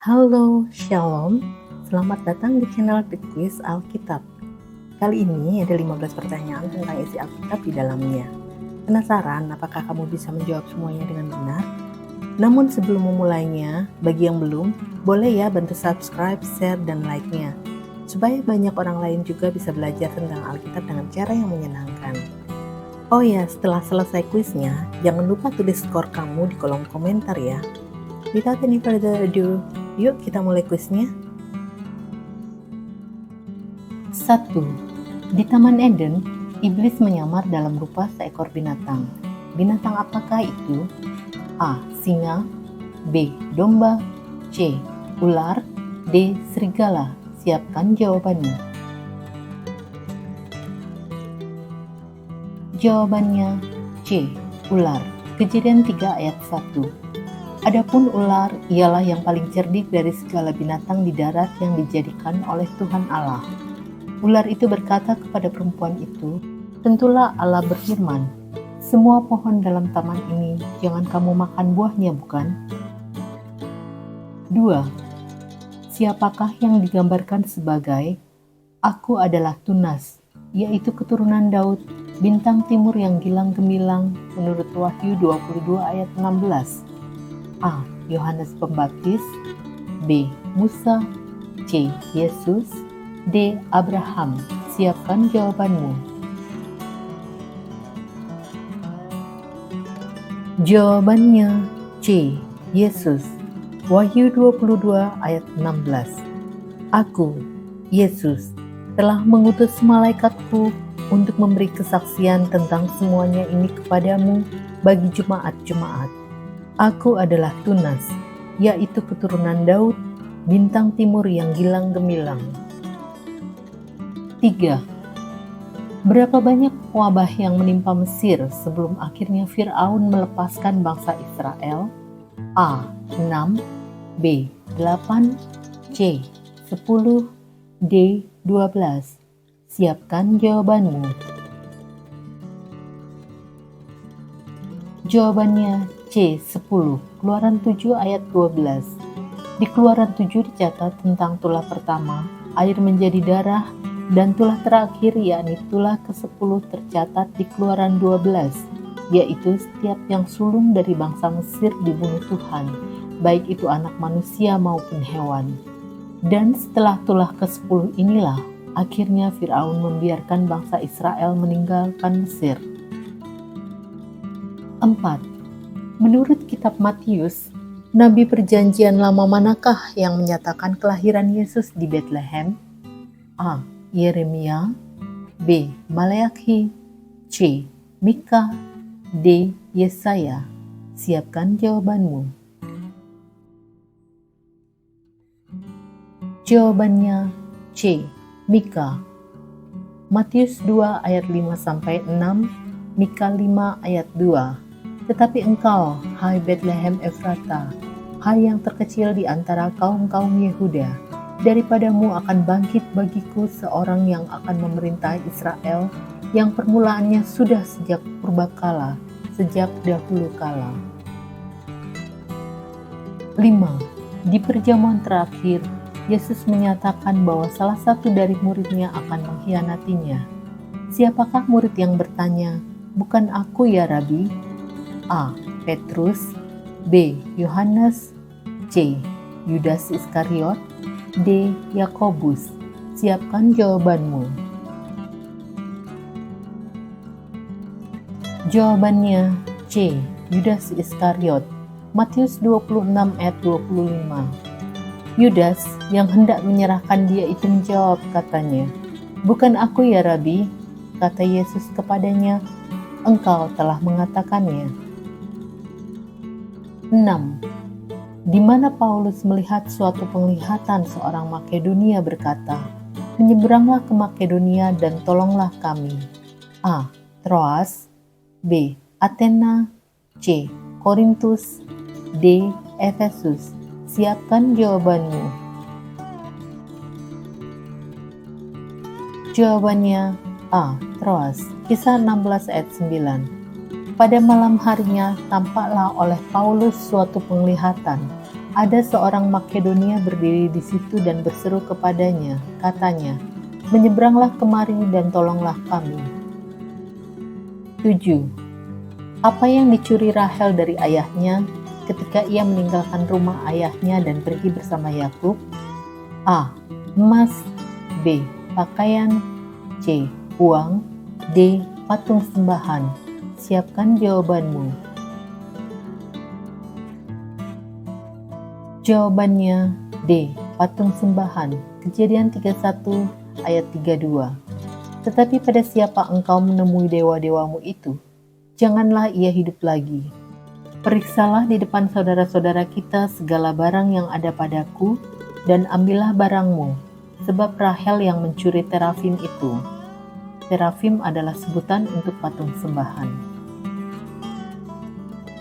Halo, Shalom. Selamat datang di channel The Quiz Alkitab. Kali ini ada 15 pertanyaan tentang isi Alkitab di dalamnya. Penasaran apakah kamu bisa menjawab semuanya dengan benar? Namun sebelum memulainya, bagi yang belum, boleh ya bantu subscribe, share, dan like-nya. Supaya banyak orang lain juga bisa belajar tentang Alkitab dengan cara yang menyenangkan. Oh ya, setelah selesai kuisnya, jangan lupa tulis skor kamu di kolom komentar ya. Without any further ado, yuk kita mulai kuisnya. 1. Di Taman Eden, iblis menyamar dalam rupa seekor binatang. Binatang apakah itu? A. Singa, B. Domba, C. Ular, D. Serigala. Siapkan jawabannya. Jawabannya C. Ular. Kejadian 3 ayat 1. Adapun ular ialah yang paling cerdik dari segala binatang di darat yang dijadikan oleh Tuhan Allah. Ular itu berkata kepada perempuan itu, "Tentulah Allah berfirman, semua pohon dalam taman ini jangan kamu makan buahnya, bukan?" 2. Siapakah yang digambarkan sebagai "Aku adalah tunas", yaitu keturunan Daud, bintang timur yang gilang gemilang menurut Wahyu 22 ayat 16? A. Yohanes Pembaptis, B. Musa, C. Yesus, D. Abraham. Siapkan jawabanmu. Jawabannya C. Yesus. Wahyu 22 ayat 16. Aku, Yesus, telah mengutus malaikatku untuk memberi kesaksian tentang semuanya ini kepadamu bagi jemaat-jemaat. Aku adalah tunas, yaitu keturunan Daud, bintang timur yang gilang gemilang. 3. Berapa banyak wabah yang menimpa Mesir sebelum akhirnya Fir'aun melepaskan bangsa Israel? A. 6, B. 8, C. 10, D. 12. Siapkan jawabanmu. Jawabannya C. 10. Keluaran 7 ayat 12. Di Keluaran 7 dicatat tentang tulah pertama, air menjadi darah, dan tulah terakhir yakni tulah ke-10 tercatat di Keluaran 12, yaitu setiap yang sulung dari bangsa Mesir dibunuh Tuhan, baik itu anak manusia maupun hewan. Dan setelah tulah ke-10 inilah, akhirnya Fir'aun membiarkan bangsa Israel meninggalkan Mesir. 4. Menurut kitab Matius, Nabi Perjanjian Lama manakah yang menyatakan kelahiran Yesus di Bethlehem? A. Yeremia, B. Maleakhi, C. Mika, D. Yesaya. Siapkan jawabanmu. Jawabannya C. Mika. Matius 2 ayat 5-6, Mika 5 ayat 2. Tetapi engkau, hai Bethlehem Efrata, hai yang terkecil di antara kaum-kaum Yehuda, daripadamu akan bangkit bagiku seorang yang akan memerintah Israel, yang permulaannya sudah sejak purbakala, sejak dahulu kala. 5. Di perjamuan terakhir, Yesus menyatakan bahwa salah satu dari muridnya akan mengkhianatinya. Siapakah murid yang bertanya, "Bukan aku ya, Rabi?" A. Petrus, B. Yohanes, C. Yudas Iskariot, D. Yakobus. Siapkan jawabanmu. Jawabannya C. Yudas Iskariot. Matius 26 ayat 25. Yudas yang hendak menyerahkan dia itu menjawab, katanya, "Bukan aku ya, Rabi?" Kata Yesus kepadanya, "Engkau telah mengatakannya." 6. Di mana Paulus melihat suatu penglihatan seorang Makedonia berkata, "Menyeberanglah ke Makedonia dan tolonglah kami." A. Troas, B. Athena, C. Korintus, D. Efesus. Siapkan jawabanmu. Jawabannya A. Troas. Kisah 16 ayat 9. Pada malam harinya tampaklah oleh Paulus suatu penglihatan. Ada seorang Makedonia berdiri di situ dan berseru kepadanya, katanya, "Menyeberanglah kemari dan tolonglah kami." 7. Apa yang dicuri Rahel dari ayahnya ketika ia meninggalkan rumah ayahnya dan pergi bersama Yakub? A. Emas. B. Pakaian. C. Uang. D. Patung sembahan. Siapkan jawabanmu. Jawabannya D. Patung sembahan. Kejadian 31 ayat 32. Tetapi pada siapa engkau menemui dewa-dewamu itu, janganlah ia hidup lagi. Periksalah di depan saudara-saudara kita segala barang yang ada padaku, dan ambillah barangmu, sebab Rahel yang mencuri terafim itu. Terafim adalah sebutan untuk patung sembahan.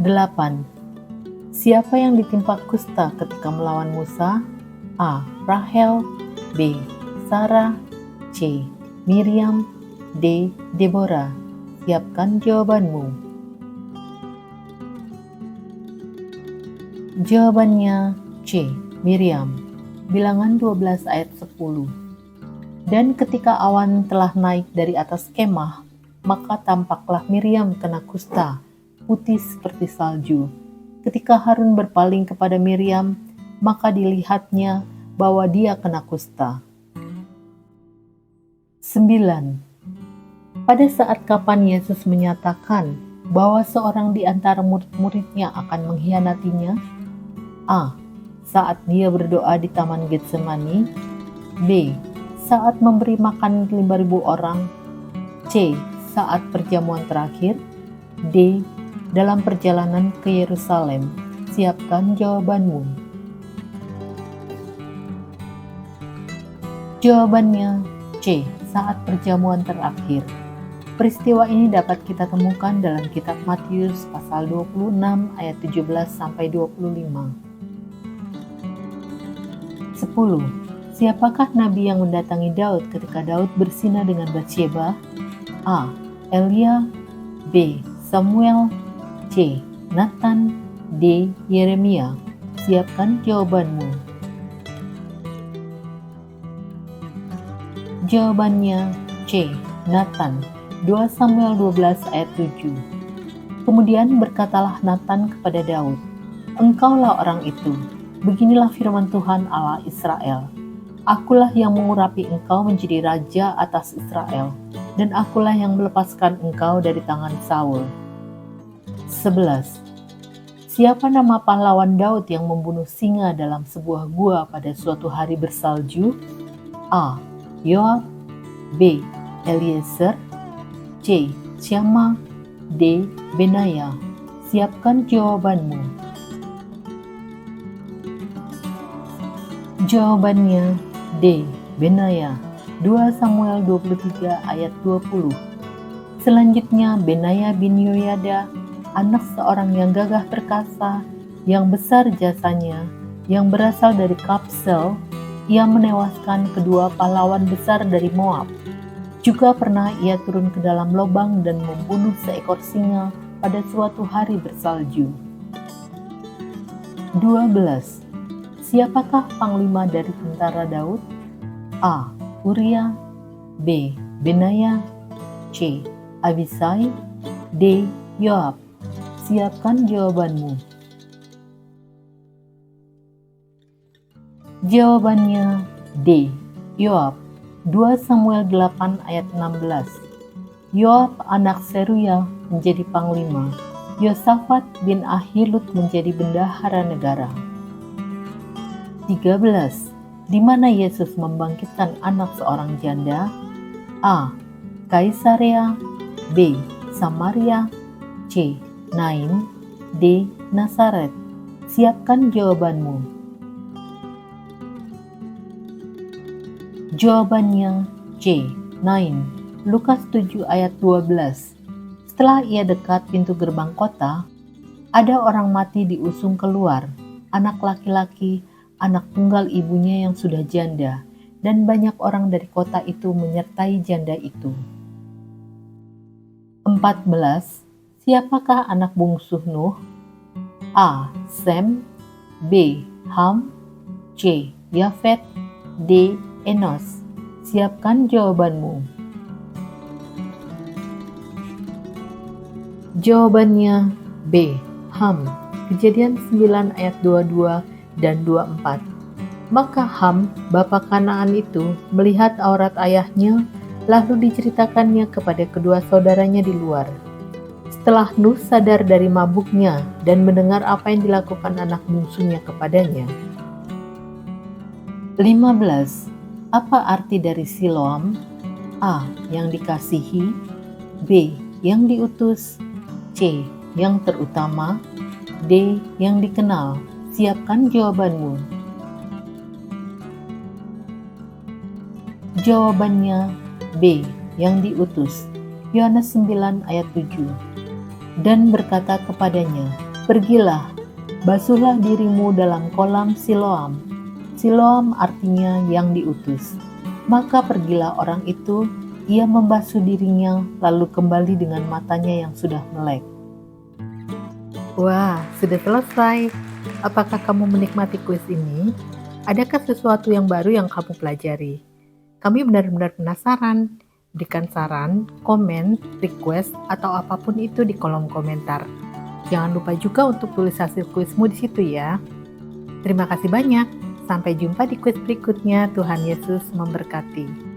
8. Siapa yang ditimpa kusta ketika melawan Musa? A. Rahel. B. Sarah. C. Miriam. D. Deborah. Siapkan jawabanmu. Jawabannya C. Miriam. Bilangan 12 ayat 10. Dan ketika awan telah naik dari atas kemah, maka tampaklah Miriam kena kusta, putih seperti salju. Ketika Harun berpaling kepada Miriam, maka dilihatnya bahwa dia kena kusta. 9. Pada saat kapan Yesus menyatakan bahwa seorang di antara murid-muridnya akan mengkhianatinya? A. Saat dia berdoa di Taman Getsemani. B. Saat memberi makan 5.000 orang. C. Saat perjamuan terakhir. D. Dalam perjalanan ke Yerusalem. Siapkan jawabanmu. Jawabannya C. Saat perjamuan terakhir. Peristiwa ini dapat kita temukan dalam kitab Matius pasal 26 ayat 17 sampai 25. 10. Siapakah nabi yang mendatangi Daud ketika Daud berzina dengan Batsyeba? A. Elia. B. Samuel. C. Nathan. D. Yeremia. Siapkan jawabanmu. Jawabannya C. Nathan. 2 Samuel 12 ayat 7. Kemudian berkatalah Nathan kepada Daud, "Engkaulah orang itu. Beginilah firman Tuhan Allah Israel. Akulah yang mengurapi engkau menjadi raja atas Israel, dan akulah yang melepaskan engkau dari tangan Saul." 11. Siapa nama pahlawan Daud yang membunuh singa dalam sebuah gua pada suatu hari bersalju? A. Yoab. B. Eliezer. C. Syama. D. Benaya. Siapkan jawabanmu. Jawabannya D. Benaya. 2 Samuel 23 ayat 20. Selanjutnya Benaya bin Yoyada, anak seorang yang gagah perkasa, yang besar jasanya, yang berasal dari Kapsel, ia menewaskan kedua pahlawan besar dari Moab. Juga pernah ia turun ke dalam lubang dan membunuh seekor singa pada suatu hari bersalju. 12. Siapakah panglima dari tentara Daud? A. Uria. B. Benaya. C. Abisai. D. Yoab. Siapkan jawabanmu. Jawabannya D. Yoab. 2 Samuel 8 ayat 16. Yoab anak Seruya menjadi panglima. Yosafat bin Ahilud menjadi bendahara negara. 13. Di mana Yesus membangkitkan anak seorang janda? A. Kaisarea. B. Samaria. C. Nain. D. Nazaret. Siapkan jawabanmu. Jawabannya C. Nain. Lukas 7 ayat 12. Setelah ia dekat pintu gerbang kota, ada orang mati diusung keluar, anak laki-laki, anak tunggal ibunya yang sudah janda, dan banyak orang dari kota itu menyertai janda itu. 14. Siapakah anak bungsu Nuh? A. Sem. B. Ham, C. Yafet, D. Enos. Siapkan jawabanmu. Jawabannya B. Ham. Kejadian 9 ayat 22 dan 24. Maka Ham, bapa Kanaan itu, melihat aurat ayahnya, lalu diceritakannya kepada kedua saudaranya di luar. Setelah Nuh sadar dari mabuknya dan mendengar apa yang dilakukan anak bungsunya kepadanya. 15. Apa arti dari Siloam? A. Yang dikasihi, B. Yang diutus, C. Yang terutama, D. Yang dikenal. Siapkan jawabanmu. Jawabannya B. Yang diutus. Yohanes 9 ayat 7. Dan berkata kepadanya, pergilah, basuhlah dirimu dalam kolam Siloam. Siloam artinya yang diutus. Maka pergilah orang itu, ia membasuh dirinya, lalu kembali dengan matanya yang sudah melek. Wah, sudah selesai. Apakah kamu menikmati kuis ini? Adakah sesuatu yang baru yang kamu pelajari? Kami benar-benar penasaran. Berikan saran, komen, request, atau apapun itu di kolom komentar. Jangan lupa juga untuk tulis hasil kuismu di situ ya. Terima kasih banyak. Sampai jumpa di kuis berikutnya. Tuhan Yesus memberkati.